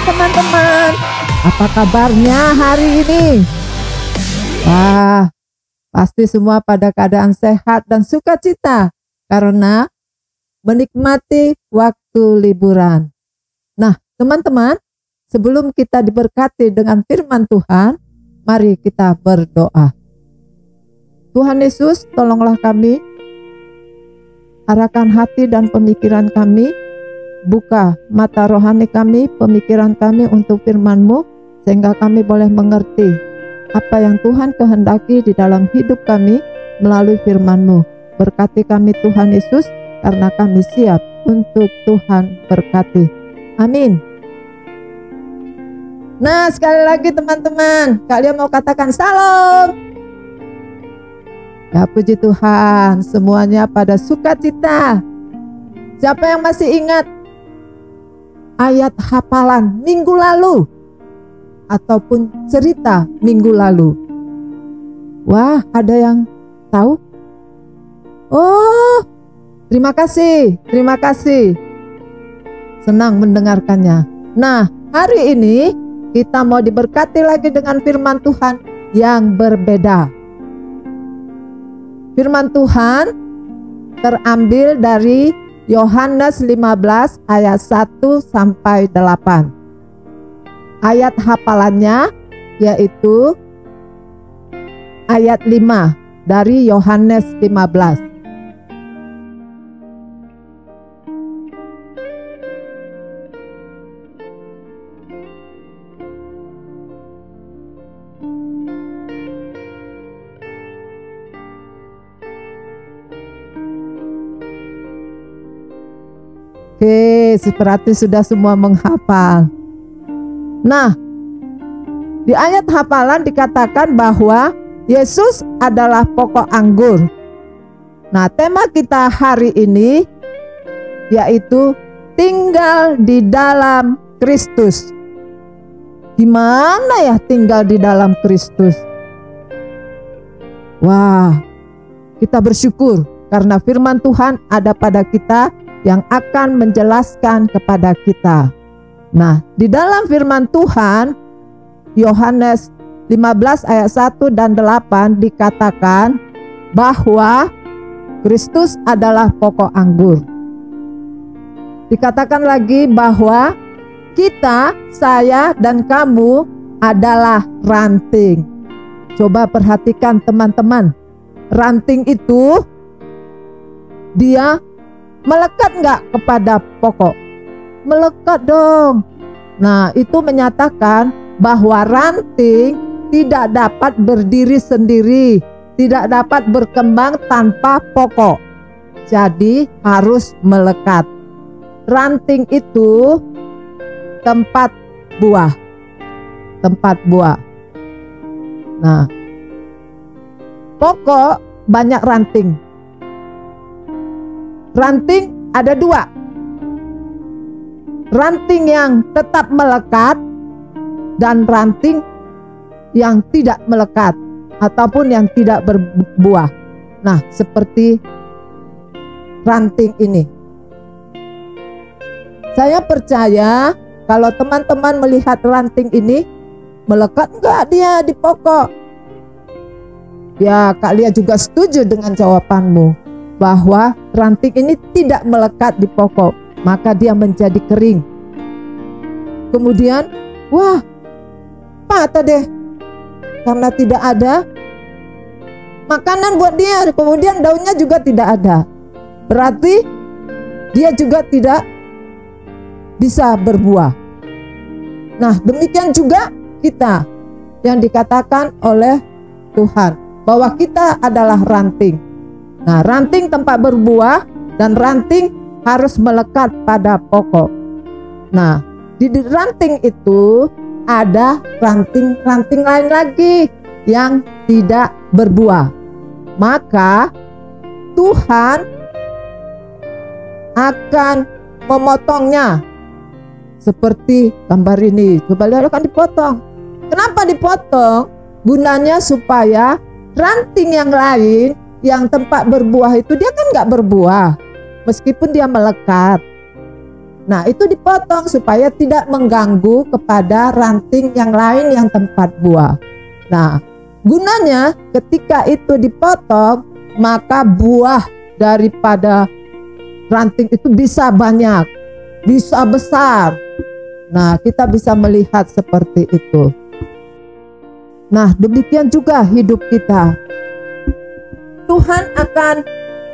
teman-teman. Apa kabarnya hari ini? Wah, pasti semua pada keadaan sehat dan sukacita karena menikmati waktu liburan. Nah, teman-teman, sebelum kita diberkati dengan firman Tuhan, mari kita berdoa. Tuhan Yesus, tolonglah kami, arahkan hati dan pemikiran kami, buka mata rohani kami, pemikiran kami untuk firman-Mu, sehingga kami boleh mengerti apa yang Tuhan kehendaki di dalam hidup kami melalui firman-Mu. Berkati kami Tuhan Yesus, karena kami siap untuk Tuhan berkati. Amin. Nah, sekali lagi teman-teman, kalian mau katakan salam. Ya, puji Tuhan, semuanya pada sukacita. Siapa yang masih ingat ayat hafalan minggu lalu ataupun cerita minggu lalu? Wah, ada yang tahu? Oh, terima kasih, terima kasih. Senang mendengarkannya. Nah, hari ini kita mau diberkati lagi dengan firman Tuhan yang berbeda. Firman Tuhan terambil dari Yohanes 15 ayat 1 sampai 8. Ayat hafalannya yaitu ayat 5 dari Yohanes 15. Oke, berarti sudah semua menghafal. Nah, di ayat hafalan dikatakan bahwa Yesus adalah pokok anggur. Nah, tema kita hari ini yaitu tinggal di dalam Kristus. Gimana ya tinggal di dalam Kristus? Wah, kita bersyukur karena firman Tuhan ada pada kita yang akan menjelaskan kepada kita. Nah, di dalam firman Tuhan Yohanes 15 ayat 1 dan 8 dikatakan bahwa Kristus adalah pokok anggur. Dikatakan lagi bahwa kita, saya dan kamu adalah ranting. Coba perhatikan teman-teman, ranting itu dia melekat nggak kepada pokok? Melekat dong. Nah, itu menyatakan bahwa ranting tidak dapat berdiri sendiri, tidak dapat berkembang tanpa pokok. Jadi harus melekat. Ranting itu tempat buah. Tempat buah. Nah, pokok banyak ranting. Ranting ada dua. Ranting yang tetap melekat dan ranting yang tidak melekat ataupun yang tidak berbuah. Nah, seperti ranting ini. Saya percaya kalau teman-teman melihat ranting ini, melekat enggak dia di pokok? Ya, Kak Lia juga setuju dengan jawabanmu bahwa ranting ini tidak melekat di pokok, maka dia menjadi kering. Kemudian, wah, patah deh karena tidak ada makanan buat dia. Kemudian daunnya juga tidak ada, berarti dia juga tidak bisa berbuah. Nah, demikian juga kita yang dikatakan oleh Tuhan bahwa kita adalah ranting. Nah, ranting tempat berbuah dan ranting harus melekat pada pokok. Nah, di ranting itu ada ranting-ranting lain lagi yang tidak berbuah. Maka Tuhan akan memotongnya seperti gambar ini. Coba lihat, akan dipotong. Kenapa dipotong? Gunanya supaya ranting yang lain yang tempat berbuah itu dia kan nggak berbuah meskipun dia melekat. Nah, itu dipotong supaya tidak mengganggu kepada ranting yang lain yang tempat buah. Nah, gunanya ketika itu dipotong, maka buah daripada ranting itu bisa banyak, bisa besar. Nah, kita bisa melihat seperti itu. Nah, demikian juga hidup kita. Tuhan akan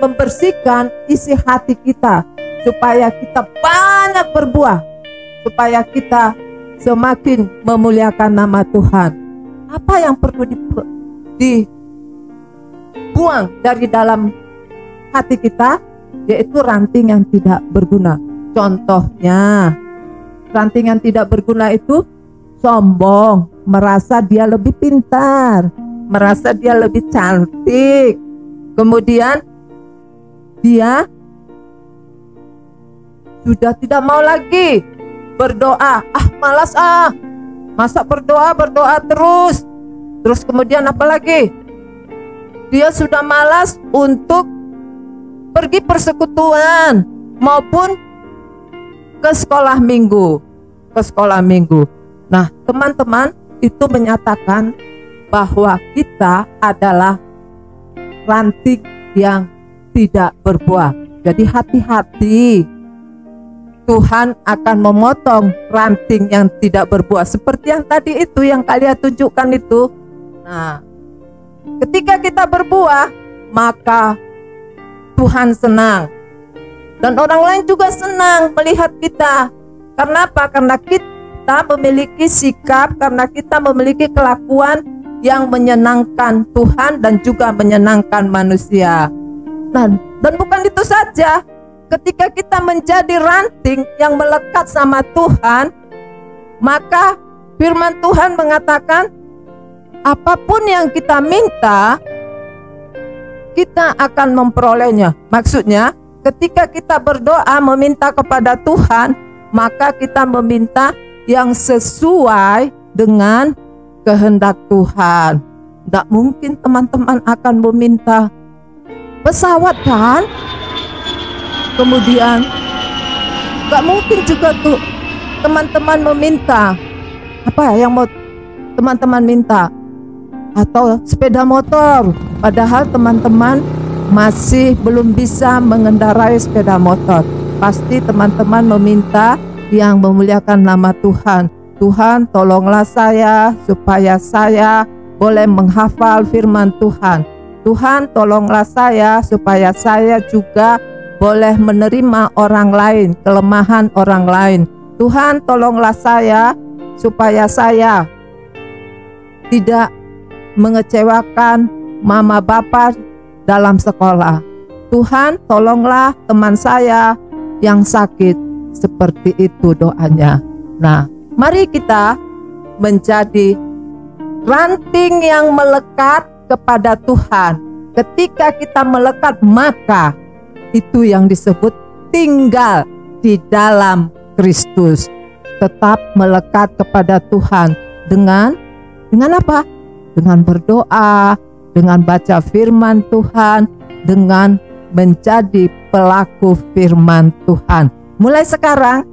membersihkan isi hati kita supaya kita banyak berbuah, supaya kita semakin memuliakan nama Tuhan. Apa yang perlu dibuang dari dalam hati kita? Yaitu ranting yang tidak berguna. Contohnya, ranting yang tidak berguna itu sombong, merasa dia lebih pintar, merasa dia lebih cantik. Kemudian dia sudah tidak mau lagi berdoa. Malas masa berdoa terus. Terus kemudian apa lagi? Dia sudah malas untuk pergi persekutuan maupun ke sekolah minggu. Nah, teman-teman, itu menyatakan bahwa kita adalah ranting yang tidak berbuah. Jadi hati-hati, Tuhan akan memotong ranting yang tidak berbuah. Seperti yang tadi itu, yang kalian tunjukkan itu. Nah, ketika kita berbuah, maka Tuhan senang. Dan orang lain juga senang melihat kita. Karena apa? Karena kita memiliki sikap, karena kita memiliki kelakuan yang menyenangkan Tuhan dan juga menyenangkan manusia. Dan bukan itu saja. Ketika kita menjadi ranting yang melekat sama Tuhan, maka firman Tuhan mengatakan, apapun yang kita minta, kita akan memperolehnya. Maksudnya, ketika kita berdoa meminta kepada Tuhan, maka kita meminta yang sesuai dengan kehendak Tuhan. Tidak mungkin teman-teman akan meminta pesawat, kan? Kemudian gak mungkin juga tuh teman-teman meminta apa yang mau teman-teman minta, atau sepeda motor, padahal teman-teman masih belum bisa mengendarai sepeda motor. Pasti teman-teman meminta yang memuliakan nama Tuhan. Tuhan, tolonglah saya supaya saya boleh menghafal firman Tuhan. Tuhan, tolonglah saya supaya saya juga boleh menerima orang lain, kelemahan orang lain. Tuhan, tolonglah saya supaya saya tidak mengecewakan mama bapa dalam sekolah. Tuhan, tolonglah teman saya yang sakit. Seperti itu doanya. Nah, mari kita menjadi ranting yang melekat kepada Tuhan. Ketika kita melekat, maka itu yang disebut tinggal di dalam Kristus. Tetap melekat kepada Tuhan dengan apa? Dengan berdoa, dengan baca firman Tuhan, dengan menjadi pelaku firman Tuhan. Mulai sekarang,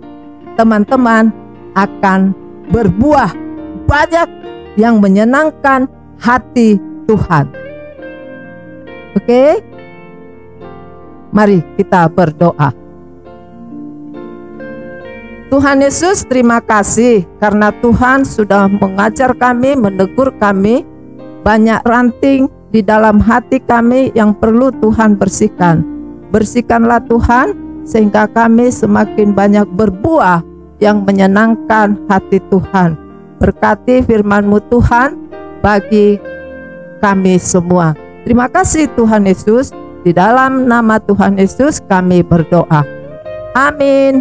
teman-teman akan berbuah banyak yang menyenangkan hati Tuhan. Oke? Mari kita berdoa. Tuhan Yesus, terima kasih karena Tuhan sudah mengajar kami, menegur kami. Banyak ranting di dalam hati kami yang perlu Tuhan bersihkan. Bersihkanlah Tuhan, sehingga kami semakin banyak berbuah yang menyenangkan hati Tuhan. Berkati firman-Mu Tuhan bagi kami semua. Terima kasih Tuhan Yesus. Di dalam nama Tuhan Yesus kami berdoa. Amin.